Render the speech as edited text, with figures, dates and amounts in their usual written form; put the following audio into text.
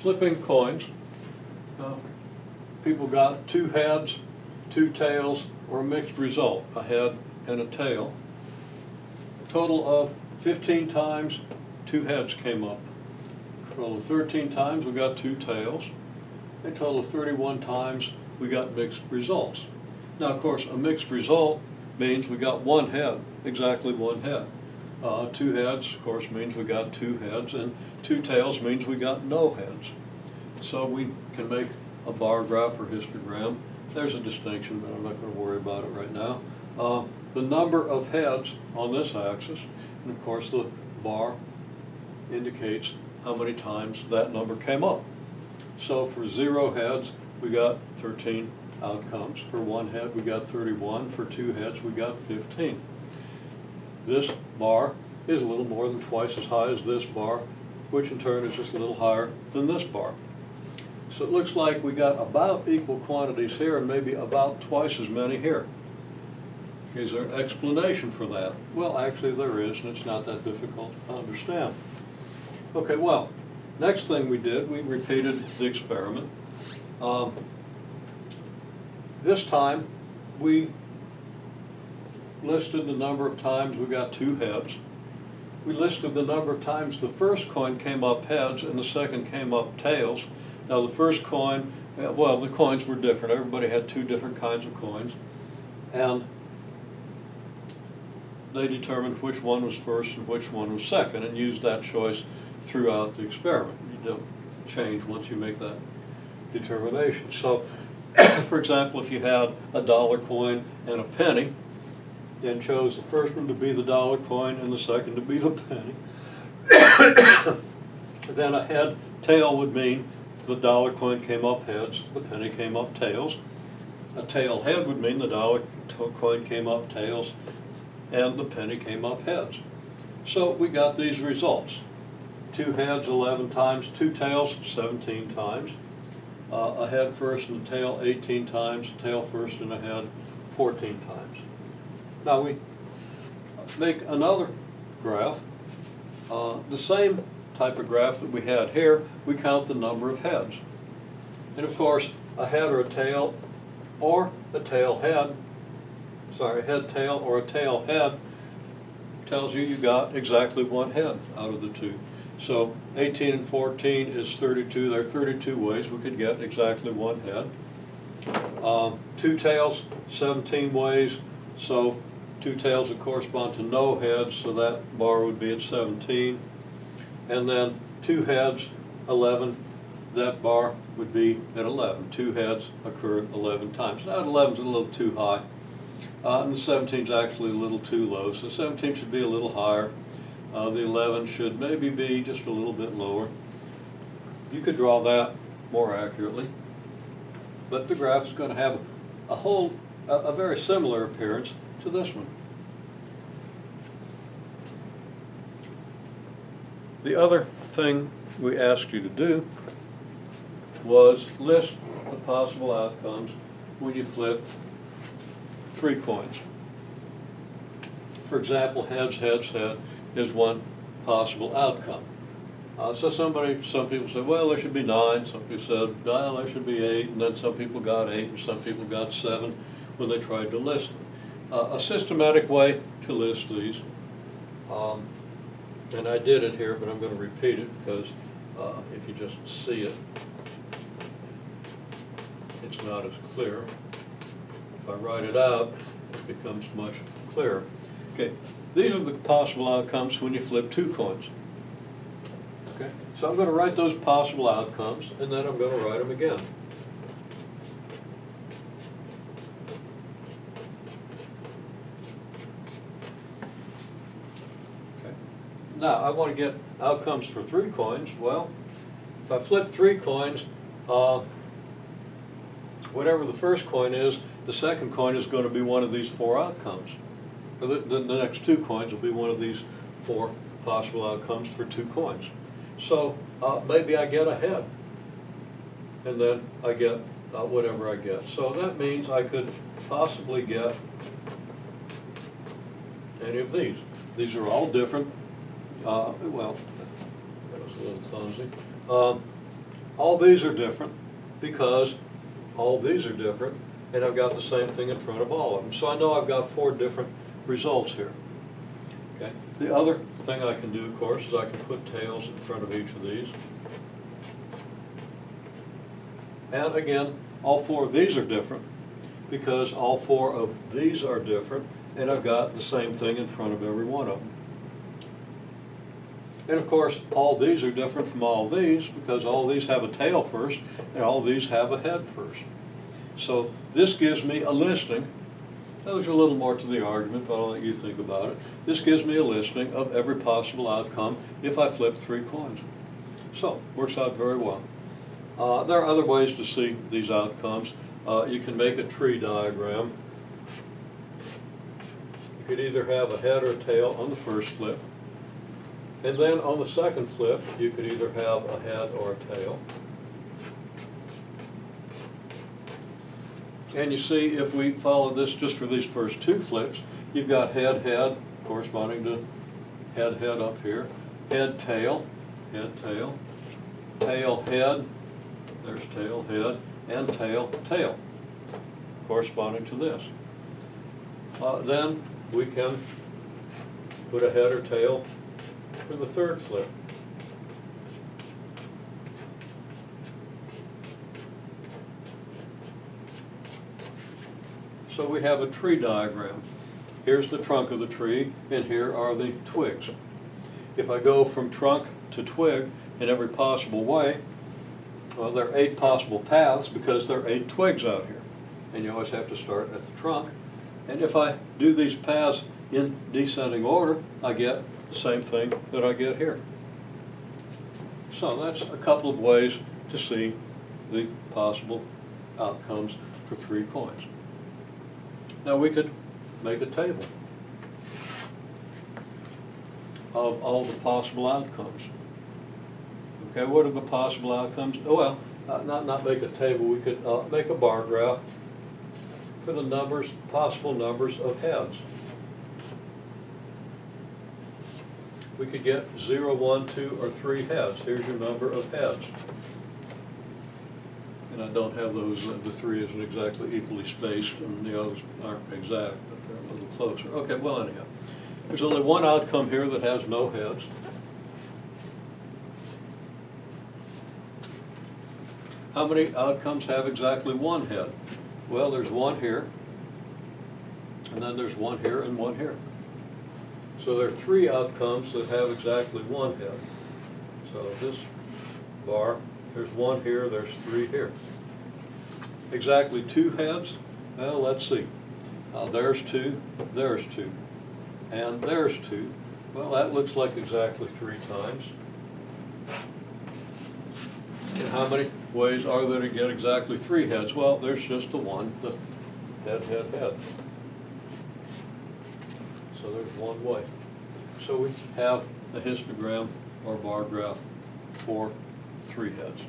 flipping coins, people got 2 heads, 2 tails, or a mixed result, a head and a tail. A total of 15 times 2 heads came up. A total of 13 times we got 2 tails. A total of 31 times we got mixed results. Now, of course, a mixed result means we got 1 head, exactly 1 head. 2 heads, of course, means we got 2 heads, and 2 tails means we got no heads. So we can make a bar graph or histogram. There's a distinction, but I'm not going to worry about it right now. The number of heads on this axis, and of course the bar indicates how many times that number came up. So for 0 heads, we got 13 outcomes. For 1 head, we got 31. For 2 heads, we got 15. This bar is a little more than twice as high as this bar, which in turn is just a little higher than this bar. So it looks like we got about equal quantities here and maybe about twice as many here. Is there an explanation for that? Well, actually there is, and it's not that difficult to understand. Okay, well, next thing we did, we repeated the experiment. This time, we listed the number of times we got 2 heads. We listed the number of times the first coin came up heads and the second came up tails. Now the first coin, well, the coins were different. Everybody had 2 different kinds of coins. And they determined which one was first and which one was second and used that choice throughout the experiment. You don't change once you make that determination. So, for example, if you had a dollar coin and a penny, and chose the first one to be the dollar coin and the second to be the penny, then a head tail would mean the dollar coin came up heads, the penny came up tails. A tail head would mean the dollar coin came up tails and the penny came up heads. So we got these results. 2 heads 11 times, 2 tails 17 times, a head first and a tail 18 times, a tail first and a head 14 times. Now we make another graph, the same type of graph that we had here. We count the number of heads. And of course, a head or a tail or a tail head, sorry, a head tail or a tail head tells you got exactly 1 head out of the 2. So 18 and 14 is 32. There are 32 ways we could get exactly 1 head. 2 tails, 17 ways. So 2 tails would correspond to no heads, so that bar would be at 17. And then 2 heads, 11, that bar would be at 11. 2 heads occurred 11 times. Now 11 is a little too high, and the 17 is actually a little too low, so 17 should be a little higher. The 11 should maybe be just a little bit lower. You could draw that more accurately, but the graph is going to have a very similar appearance to this one. The other thing we asked you to do was list the possible outcomes when you flip 3 coins. For example, heads, heads, head is one possible outcome. So some people said, well, there should be 9. Some people said, well, there should be 8. And then some people got 8 and some people got 7 when they tried to list them. A systematic way to list these, and I did it here, but I'm going to repeat it because if you just see it, it's not as clear. If I write it out, it becomes much clearer. Okay, these are the possible outcomes when you flip 2 coins. Okay, so I'm going to write those possible outcomes, and then I'm going to write them again. Okay. Now, I want to get outcomes for 3 coins. Well, if I flip 3 coins, whatever the first coin is, the second coin is going to be one of these 4 outcomes. The next 2 coins will be one of these 4 possible outcomes for 2 coins. So maybe I get a head, and then I get whatever I get. So that means I could possibly get any of these. These are all different. Well, that was a little clumsy. all these are different because all these are different, and I've got the same thing in front of all of them. So I know I've got 4 different results here. Okay. The other thing I can do, of course, is I can put tails in front of each of these. And again, all 4 of these are different because all 4 of these are different, and I've got the same thing in front of every one of them. And of course, all these are different from all these because all these have a tail first and all these have a head first. So this gives me a listing. Now, there's a little more to the argument, but I'll let you think about it. This gives me a listing of every possible outcome if I flip 3 coins. So, works out very well. There are other ways to see these outcomes. You can make a tree diagram. You could either have a head or tail on the first flip. And then on the second flip, you could either have a head or a tail. And you see, if we follow this just for these first 2 flips, you've got head, head, corresponding to head, head up here. Head, tail, tail, head, there's tail, head, and tail, tail, corresponding to this. Then we can put a head or tail for the third flip. So we have a tree diagram. Here's the trunk of the tree, and here are the twigs. If I go from trunk to twig in every possible way, well, there are 8 possible paths because there are 8 twigs out here. And you always have to start at the trunk. And if I do these paths in descending order, I get the same thing that I get here. So that's a couple of ways to see the possible outcomes for 3 coins. Now we could make a table of all the possible outcomes. Okay, what are the possible outcomes? Oh, well, not make a table. We could make a bar graph for the numbers, possible numbers of heads. We could get 0, 1, 2, or 3 heads. Here's your number of heads. And I don't have those, the 3 isn't exactly equally spaced, and the others aren't exact, but they're a little closer. Okay, well, anyhow. There's only one outcome here that has no heads. How many outcomes have exactly 1 head? Well, there's 1 here, and then there's 1 here and 1 here. So there are 3 outcomes that have exactly 1 head. So this bar, there's 1 here, there's 3 here. Exactly 2 heads? Well, let's see. There's 2, there's 2, and there's 2. Well, that looks like exactly 3 times. And how many ways are there to get exactly 3 heads? Well, there's just the one, the head, head, head. So there's 1 way. So we have a histogram or bar graph for 3 heads.